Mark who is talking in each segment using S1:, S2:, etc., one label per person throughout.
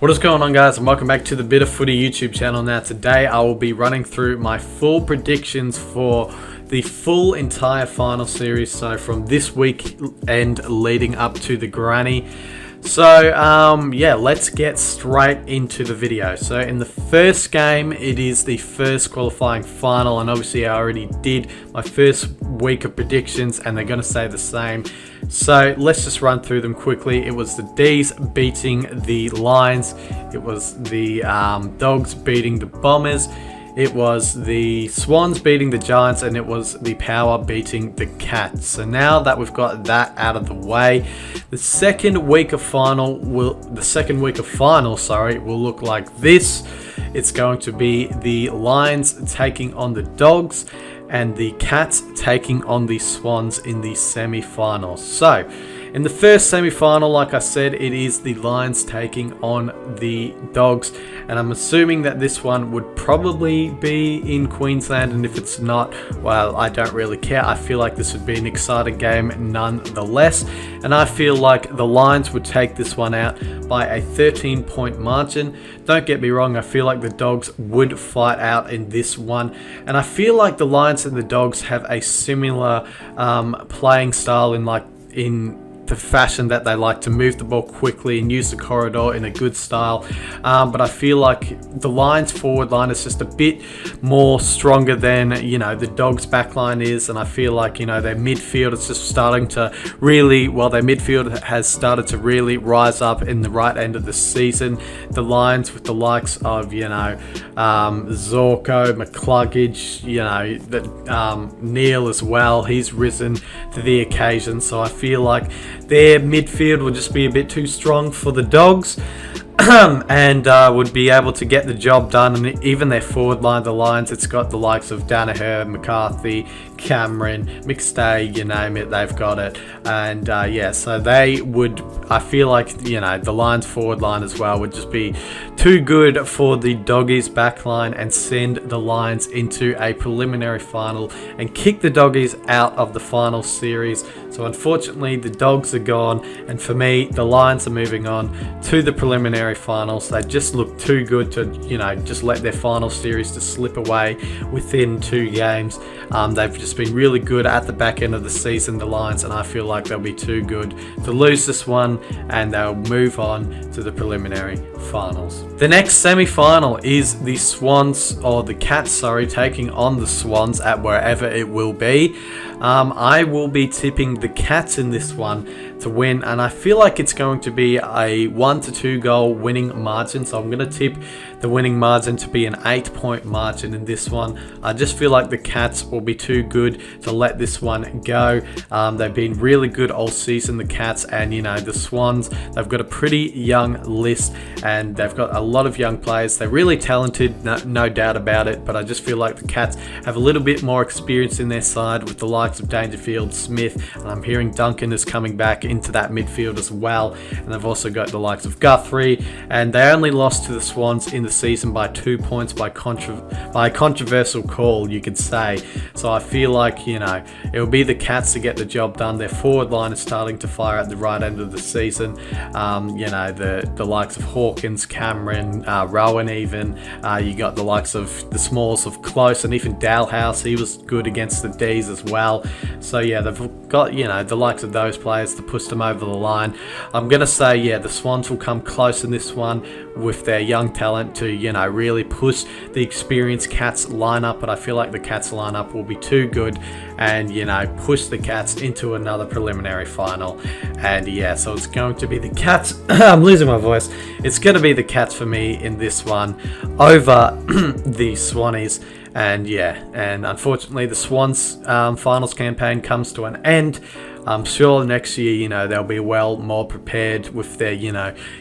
S1: What is going on, guys, and welcome back to the Bit of Footy YouTube channel. Now today I will be running through my full predictions for the full entire final series, so from this weekend leading up to the granny. So yeah, let's get straight into the video. So in the first game, it is the first qualifying final, and obviously I already did my first week of predictions and they're going to stay the same. So let's just run through them quickly. It was the D's beating the Lions, it was the Dogs beating the Bombers, it was the Swans beating the Giants, and it was the Power beating the Cats. So now that we've got that out of the way, the second week of final will look like this. It's going to be the Lions taking on the Dogs and the Cats taking on the Swans in the semi-finals. So in the first semi-final, like I said, it is the Lions taking on the Dogs, and I'm assuming that this one would probably be in Queensland, and if it's not, well, I don't really care. I feel like this would be an exciting game nonetheless, and I feel like the Lions would take this one out by a 13-point margin. Don't get me wrong, I feel like the Dogs would fight out in this one, and I feel like the Lions and the Dogs have a similar playing style in the fashion that they like to move the ball quickly and use the corridor in a good style, but I feel like the Lions forward line is just a bit more stronger than the Dogs back line is, and I feel like their midfield is just starting to really, their midfield has started to really rise up in the right end of the season. The Lions with the likes of Zorko, McCluggage, Neil as well, he's risen to the occasion, so I feel like their midfield will just be a bit too strong for the Dogs and would be able to get the job done. And even their forward line, the Lions, it's got the likes of Danaher, McCarthy, Cameron, McStay, you name it, they've got it. And yeah, so they would, I feel like the Lions forward line as well would just be too good for the Doggies back line and send the Lions into a preliminary final and kick the Doggies out of the final series. So unfortunately the Dogs are gone, and for me the Lions are moving on to the preliminary finals. They just look too good to just let their final series to slip away within 2 games. They've just been really good at the back end of the season, the Lions, and I feel like they'll be too good to lose this one, and they'll move on to the preliminary finals. The next semi-final is the Swans, or the Cats, sorry, taking on the Swans at wherever it will be. I will be tipping the Cats in this one to win, and I feel like it's going to be a 1 to 2 goal winning margin, so I'm going to tip the winning margin to be an 8-point margin in this one. I just feel like the Cats will be too good to let this one go. They've been really good all season, the Cats, and the Swans, they've got a pretty young list and they've got a lot of young players. They're really talented, no doubt about it, but I just feel like the Cats have a little bit more experience in their side with the likes of Dangerfield, Smith, and I'm hearing Duncan is coming back into that midfield as well, and they've also got the likes of Guthrie, and they only lost to the Swans in the season by 2 points by a controversial call, you could say. So I feel like it'll be the Cats to get the job done. Their forward line is starting to fire at the right end of the season. The likes of Hawkins, Cameron, Rowan, even you got the likes of the smalls of Close, and even Dalhouse, he was good against the D's as well. So yeah, they've got the likes of those players to push them over the line. I'm gonna say the Swans will come close in this one with their young talent to really push the experienced Cats lineup, but I feel like the Cats lineup will be too good and push the Cats into another preliminary final. And yeah, so it's going to be the Cats. I'm losing my voice. It's going to be the Cats for me in this one over the Swannies. And yeah, and unfortunately the Swans finals campaign comes to an end. I'm sure next year, they'll be more prepared with their,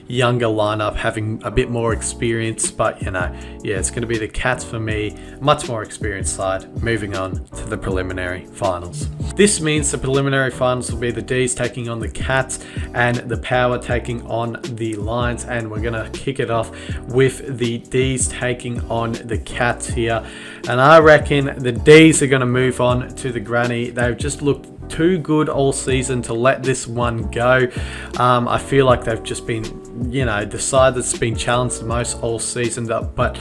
S1: younger lineup, having a bit more experience. But, yeah, it's going to be the Cats for me, much more experienced side, moving on to the preliminary finals. This means the preliminary finals will be the D's taking on the Cats and the Power taking on the Lions. And we're going to kick it off with the D's taking on the Cats here. And I reckon the D's are going to move on to the granny. They've just looked too good all season to let this one go. I feel like they've just been, the side that's been challenged the most all season, but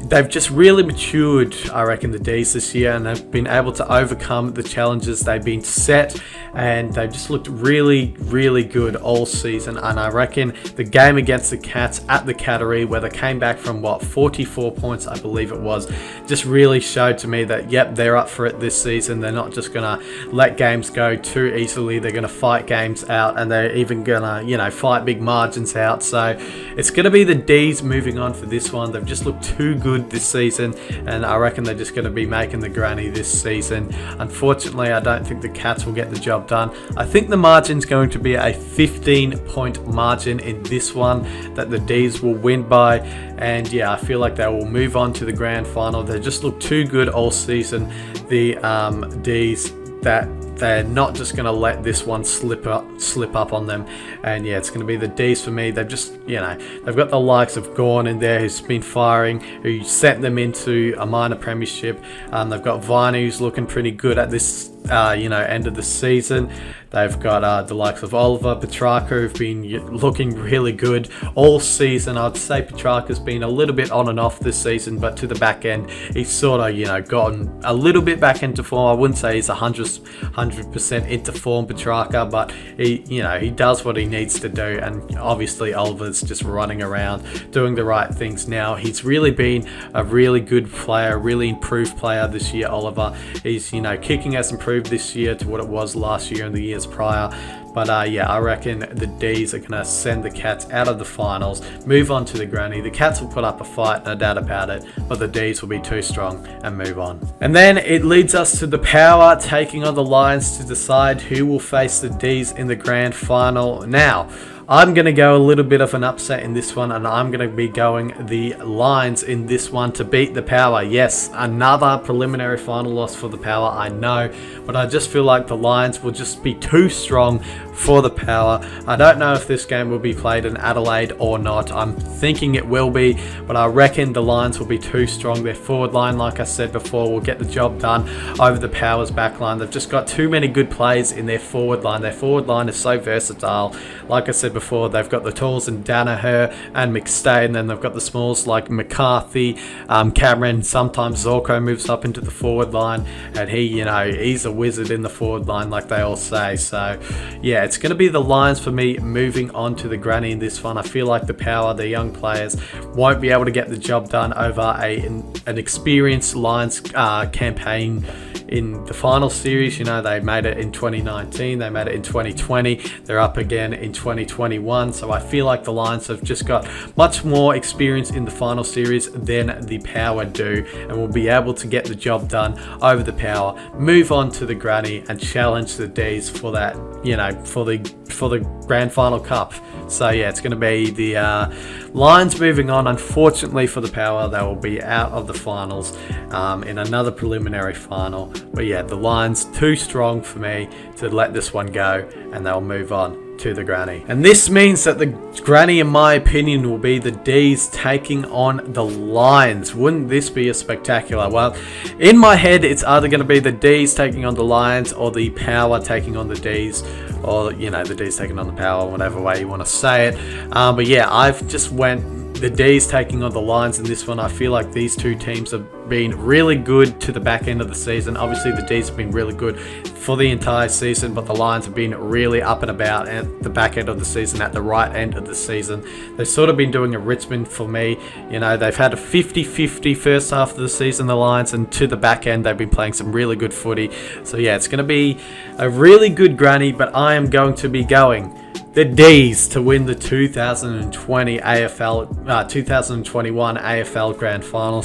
S1: they've just really matured, I reckon, the D's this year, and they've been able to overcome the challenges they've been set, and they've just looked really, really good all season. And I reckon the game against the Cats at the Cattery, where they came back from 44 points, I believe it was, just really showed to me that, yep, they're up for it this season. They're not just gonna let games go too easily. They're gonna fight games out, and they're even gonna, fight big margins out. So it's gonna be the D's moving on for this one. They've just looked too good this season, and I reckon they're just going to be making the granny this season. Unfortunately, I don't think the Cats will get the job done. I think the margin's going to be a 15-point margin in this one that the D's will win by, and yeah, I feel like they will move on to the grand final. They just look too good all season, the D's, that they're not just going to let this one slip up on them. And yeah, it's going to be the D's for me. They've just, they've got the likes of Gawn in there, who's been firing, who sent them into a minor premiership. They've got Vine, who's looking pretty good at this end of the season. They've got the likes of Oliver, Petrarca, who've been looking really good all season. I'd say Petrarca's been a little bit on and off this season, but to the back end, he's sort of, gotten a little bit back into form. I wouldn't say he's 100% into form, Petrarca, but he does what he needs to do. And obviously Oliver's just running around doing the right things now. He's really been a really good player, really improved player this year, Oliver. He's, kicking has improved this year to what it was last year and the years prior. But yeah, I reckon the D's are going to send the Cats out of the finals, move on to the granny. The Cats will put up a fight, no doubt about it, but the D's will be too strong and move on. And then it leads us to the Power taking on the Lions to decide who will face the D's in the grand final. Now, I'm going to go a little bit of an upset in this one, and I'm going to be going the Lions in this one to beat the Power. Yes, another preliminary final loss for the Power, I know, but I just feel like the Lions will just be too strong for the Power. I don't know if this game will be played in Adelaide or not. I'm thinking it will be, but I reckon the Lions will be too strong. Their forward line, like I said before, will get the job done over the Power's back line. They've just got too many good players in their forward line. Their forward line is so versatile. Like I said before, they've got the talls and Danaher and McStay, and then they've got the smalls like McCarthy, Cameron. Sometimes Zorko moves up into the forward line, and he's a wizard in the forward line, like they all say. So yeah, it's going to be the Lions for me moving on to the granny in this one. I feel like the Power, the young players, won't be able to get the job done over an experienced Lions campaign in the final series. They made it in 2019, they made it in 2020, they're up again in 2021. So I feel like the Lions have just got much more experience in the final series than the Power do, and will be able to get the job done over the Power, move on to the granny, and challenge the D's for that, for the grand final cup. So yeah, it's going to be the Lions moving on. Unfortunately for the Power, they will be out of the finals in another preliminary final. But yeah, the Lions too strong for me to let this one go, and they'll move on to the granny. And this means that the granny, in my opinion, will be the D's taking on the Lions. Wouldn't this be a spectacular? Well, in my head, it's either going to be the D's taking on the Lions, or the Power taking on the D's, or the D's taking on the Power, whatever way you want to say it. But yeah, I've just went the D's taking on the Lions in this one. I feel like these two teams have been really good to the back end of the season. Obviously, the D's have been really good for the entire season, but the Lions have been really up and about at the back end of the season, at the right end of the season. They've sort of been doing a Richmond for me. They've had a 50-50 first half of the season, the Lions, and to the back end, they've been playing some really good footy. So yeah, it's going to be a really good granny, but I am going to be going the D's to win the 2021 AFL Grand Final.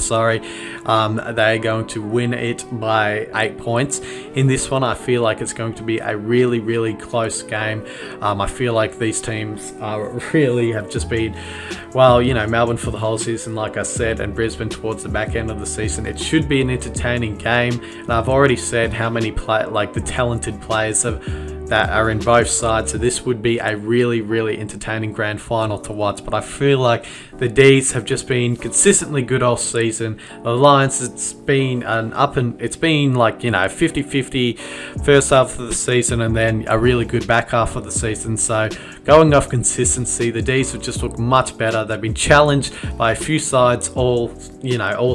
S1: They're going to win it by 8 points. In this one, I feel like it's going to be a really close game. I feel like these teams really have just been, Melbourne for the whole season, like I said, and Brisbane towards the back end of the season. It should be an entertaining game, and I've already said how many the talented players have that are in both sides, so this would be a really entertaining grand final to watch. But I feel like the D's have just been consistently good all season. The Lions, it's been like, you know, 50-50 first half of the season and then a really good back half of the season. So going off consistency, the D's have just looked much better. They've been challenged by a few sides all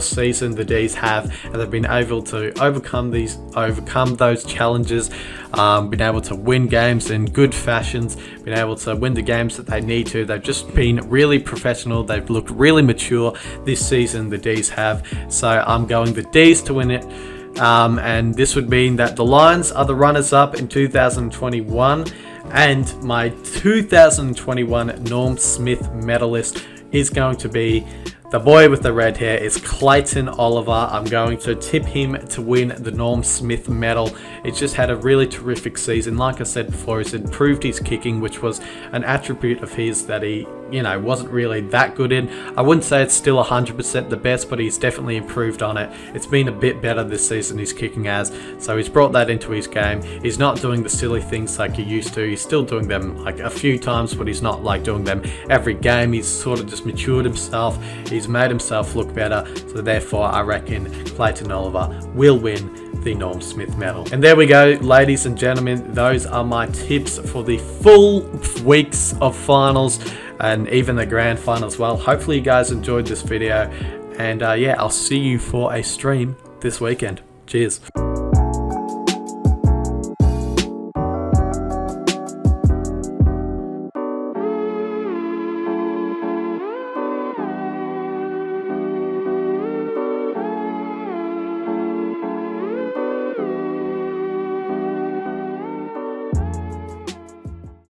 S1: season, the D's have, and they've been able to overcome those challenges, been able to win games in good fashions, been able to win the games that they need to. They've just been really professional. They've looked really mature this season, the D's have. So I'm going the D's to win it. And this would mean that the Lions are the runners-up in 2021, and my 2021 Norm Smith medalist is going to be the boy with the red hair. Is Clayton Oliver. I'm going to tip him to win the Norm Smith medal. He's just had a really terrific season. Like I said before, he's improved his kicking, which was an attribute of his that he, wasn't really that good in. I wouldn't say it's still 100% the best, but he's definitely improved on it. It's been a bit better this season, his kicking has. So he's brought that into his game. He's not doing the silly things like he used to. He's still doing them like a few times, but he's not like doing them every game. He's sort of just matured himself. He's made himself look better. So therefore, I reckon Clayton Oliver will win the Norm Smith medal. And there we go, ladies and gentlemen. Those are my tips for the full weeks of finals and even the grand final as well. Hopefully you guys enjoyed this video, and yeah, I'll see you for a stream this weekend. Cheers.